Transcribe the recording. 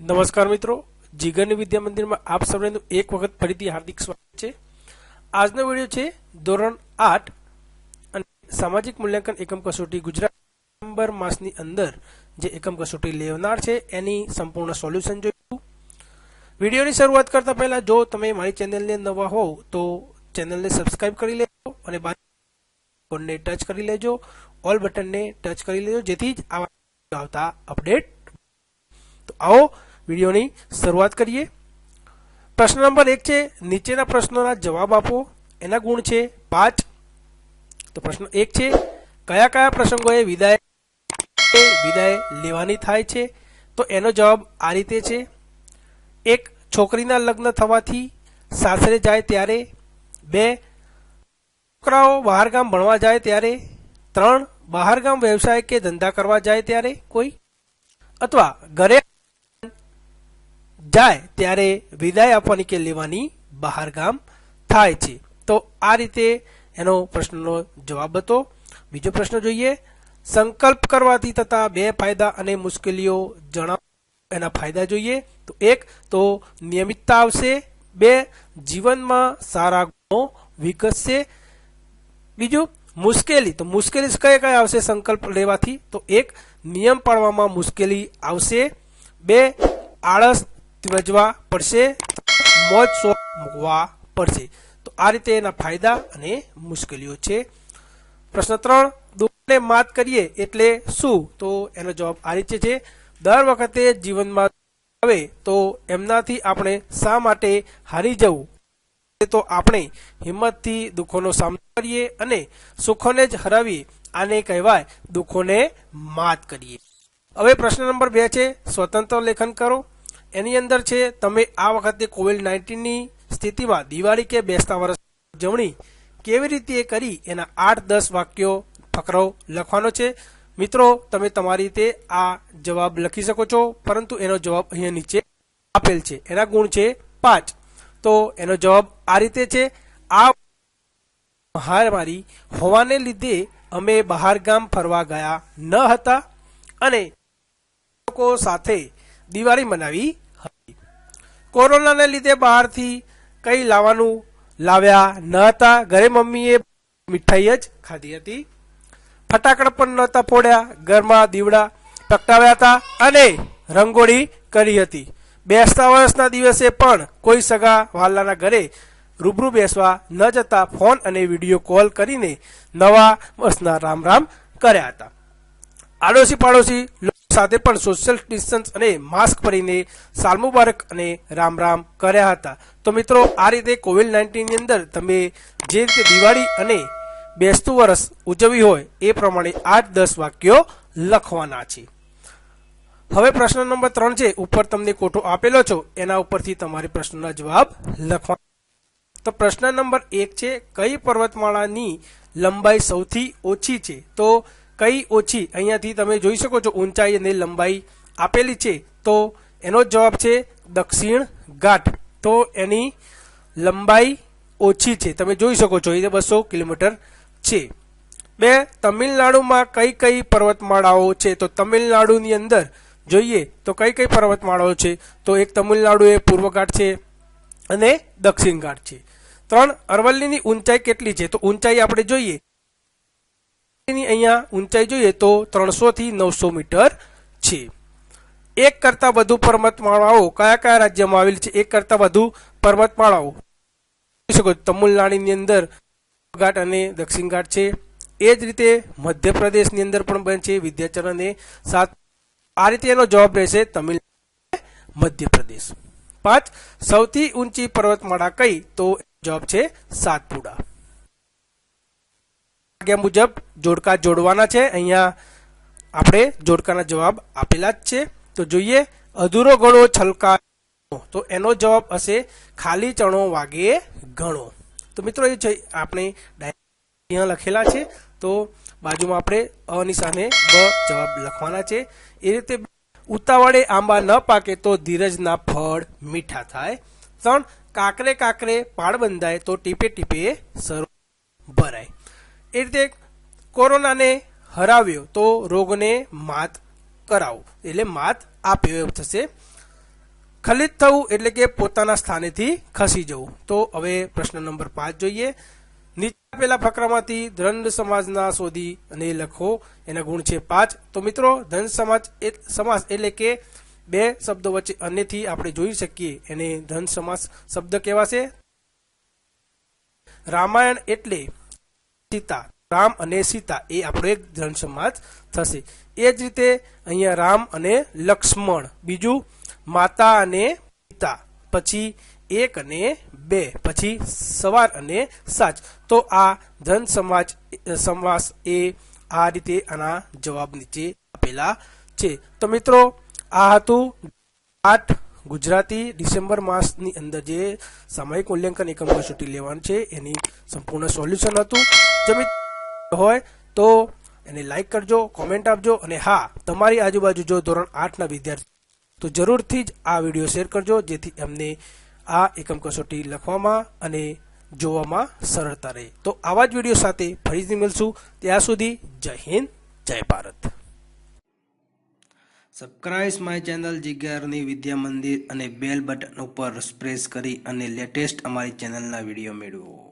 नमस्कार मित्रों, જીગરની વિદ્યા મંદિરમાં આપ સૌનું એક વખત ફરીથી હાર્દિક સ્વાગત છે। આજનો વિડિયો છે ધોરણ 8 અને સામાજિક મૂલ્યાંકન એકમ કસોટી ગુજરાત નવેમ્બર માસની અંદર જે એકમ કસોટી લેવનાર છે એની સંપૂર્ણ સોલ્યુશન જોઈશું। વિડિયોની શરૂઆત કરતા પહેલા જો તમે મારી ચેનલને નવા હો તો ચેનલને સબસ્ક્રાઇબ કરી લેજો અને બાજુને ટચ કરી લેજો, ઓલ બટનને ટચ કરી લેજો જેથી જ આવતા અપડેટ। તો આવો વિડિયોની શરૂઆત કરીએ। પ્રશ્ન નંબર 1 છે નીચેના પ્રશ્નોના જવાબ આપો। એના ગુણ છે 5। તો પ્રશ્ન 1 છે કયા કયા પ્રસંગોએ વિદાય લેવાની થાય છે? તો એનો જવાબ આ રીતે છે। 1 છોકરીના લગ્ન થવાથી સાસરે જાય ત્યારે। 2 છોકરાઓ બહાર ગામ ભણવા જાય ત્યારે। 3 બહાર ગામ વ્યવસાય કે ધંધા કરવા જાય ત્યારે કોઈ, અથવા ઘરે જાય ત્યારે વિદાય આપવાની કે લેવાની બહાર ગામ થાય છે। તો આ રીતે એનો પ્રશ્નનો જવાબ હતો। બીજો પ્રશ્ન જોઈએ। સંકલ્પ કરવાથી થતા 2 ફાયદા અને મુશ્કેલીઓ જણાવો। એના ફાયદા જોઈએ તો 1 તો નિયમિતતા આવશે। 2 જીવનમાં સારા ગુણો વિકસશે। બીજું મુશ્કેલી, તો મુશ્કેલી કયા કયા આવશે સંકલ્પ લેવાથી? તો 1 નિયમ પાળવામાં મુશ્કેલી આવશે। 2 આળસ ત્યજવા પડશે। મોજ શોખ મૂકવા પડશે। તો આ રીતે એના ફાયદા અને મુશ્કેલીઓ છે। પ્રશ્ન 3 દુઃખને માત કરીએ એટલે શું? તો એનો જવાબ આ રીતે છે। દર વખતે જીવનમાં આવે તો એમનાથી આપણે શા માટે હારી જવું? તો આપણે હિંમતથી દુઃખોનો સામનો કરીએ અને સુખોને જ હરાવીએ, આને કહેવાય દુઃખોને માત કરીએ। હવે પ્રશ્ન નંબર 2 છે સ્વતંત્ર લેખન કરો। એની અંદર છે તમે આ વખતે કોવિડ-19 ની સ્થિતિમાં દિવાળી કે બેસતા વર્ષ ઉજવણી કેવી રીતે કરી એના 8-10 વાક્યો ફકરો લખવાનો છે। મિત્રો તમે તમારી રીતે આ જવાબ લખી શકો છો, પરંતુ એનો જવાબ અહીંયા નીચે આપેલ છે। એના ગુણ છે 5। તો એનો જવાબ આ રીતે છે। આ મહામારી હોવાને લીધે અમે બહાર ગામ ફરવા ગયા ન હતા અને લોકો સાથે દિવાળી મનાવી હતી। કોરોનાને લીધે બહારથી કઈ લાવ્યા ન હતા। ઘરે મમ્મીએ મીઠાઈ જ ખાધી હતી। ફટાકડા પણ નહોતા ફોડ્યા। ઘરમાં દીવડા પ્રગટાવ્યા હતા અને રંગોળી કરી હતી। બેસતા વર્ષના દિવસે પણ કોઈ સગા વહાલાના ઘરે રૂબરૂ બેસવા ન જતા ફોન અને વિડીયો કોલ કરીને નવા વર્ષના રામ રામ કર્યા હતા। આડોશી પાડોશી સાથે પણ સોશિયલ ડિસ્ટન્સ અને માસ્ક પહેરીને સાલ મુબારક અને રામ રામ કર્યા હતા। તો મિત્રો આ રીતે કોવિડ-19 ની અંદર તમે જે રીતે દિવાળી અને બેસતું વર્ષ ઉજવી હોય એ પ્રમાણે 8-10 વાક્યો લખવાના છે। હવે પ્રશ્ન નંબર 3 છે ઉપર તમને કોઠો આપેલો છો એના ઉપરથી તમારે પ્રશ્નના જવાબ લખવાના। તો પ્રશ્ન નંબર 1 છે કઈ પર્વતમાળાની લંબાઈ સૌથી ઓછી છે? તો કઈ ઓછી, અહીંયાથી તમે જોઈ શકો છો ઊંચાઈ અને લંબાઈ આપેલી છે। તો એનો જવાબ છે દક્ષિણ ઘાટ। તો એની લંબાઈ ઓછી છે, તમે જોઈ શકો છો એ 200 કિલોમીટર છે। 2 તમિલનાડુમાં કઈ કઈ પર્વતમાળાઓ છે? તો તમિલનાડુની અંદર જોઈએ તો કઈ કઈ પર્વતમાળાઓ છે? તો એક તમિલનાડુ એ પૂર્વ ઘાટ છે અને દક્ષિણ ઘાટ છે। 3 અરવલ્લીની ઊંચાઈ કેટલી છે? તો ઊંચાઈ આપણે જોઈએ, અહીંયા ઊંચાઈ જોઈએ તો 300 થી 900 મીટર છે। એક કરતા વધુ પર્વતમાળાઓ કયા કયા રાજ્યમાં આવેલી છે? એક કરતા વધુ પર્વતમાળાઓ તમિલનાડુની અંદર ઘાટ અને દક્ષિણ ઘાટ છે। એ જ રીતે મધ્યપ્રદેશની અંદર પણ બને છે વિંધ્યાચલ અને સાત। આ રીતે એનો જવાબ રહેશે તમિલનાડુ, મધ્યપ્રદેશ। 5 સૌથી ઊંચી પર્વતમાળા કઈ? તો જવાબ છે સાતપુડા। મુજબ જોડકા જોડવાના છે। અહીંયા આપણે જોડકાના જવાબ આપેલા જ છે। તો જોઈએ અધૂરો ઘણો છલકાયો, તો એનો જવાબ હશે ખાલી ચણો વાગે ઘણો। તો મિત્રો એ છે આપણે અહીંયા લખેલા છે, તો બાજુમાં આપણે અ ની સામે બ જવાબ લખવાના છે। એ રીતે ઉતાવળે આંબા ન પાકે તો ધીરજના ફળ મીઠા થાય। 3 કાકરે કાકરે પાળ બંધાય તો ટીપે ટીપે સરોવર ભરાય। એ રીતે કોરોનાને હરાવ્યો તો રોગને માત કરાવો, એટલે માત આપ્યો એવું થશે। ખલિત થવું એટલે કે પોતાના સ્થાનેથી ખસી જવું. તો હવે પ્રશ્ન નંબર 5 જોઈએ. નીચે આપેલા ફકરામાંથી દ્વંદ્વ સમાસના શોધી અને લખો. એના ગુણ છે 5. તો મિત્રો દ્વંદ્વ સમાસ એટલે કે બે શબ્દો વચ્ચે અન્યથી આપણે જોઈ શકીએ એને દ્વંદ્વ સમાસ શબ્દ કહેવાશે. રામાયણ એટલે સીતા, રામ અને સીતા એ આપણો એક દ્વંદ્વ સમાસ થશે. એ જ રીતે અહીંયા રામ અને લક્ષ્મણ, બીજું માતા અને પિતા, પછી 1 અને 2, પછી સવાર અને સાચ. તો આ દ્વંદ્વ સમાસ એ આ રીતે આના જવાબ નીચે આપેલા છે. તો મિત્રો આ હતું 8 ગુજરાતી ડિસેમ્બર માસની અંદર જે સામયિક મૂલ્યાંકન એકમ કસોટી લેવાનું છે એની સંપૂર્ણ સોલ્યુશન હતું. જો મિત્રો હોય તો એને લાઈક કરજો, કોમેન્ટ આપજો, અને હા, તમારી આજુબાજુ જો ધોરણ 8ના વિદ્યાર્થી તો જરૂરથી જ આ વિડીયો શેર કરજો, જેથી એમને આ એકમ કસોટી લખવામાં અને જોવામાં સરળતા રહે. તો આવા જ વિડીયો સાથે ફરીથી મળશું. ત્યાં સુધી જય હિન્દ, જય Bharat. Subscribe my channel જીજ્ઞાસા Vidya Mandir અને બેલ બટન ઉપર પ્રેસ કરી અને લેટેસ્ટ અમારી ચેનલના વિડીયો મેળવો.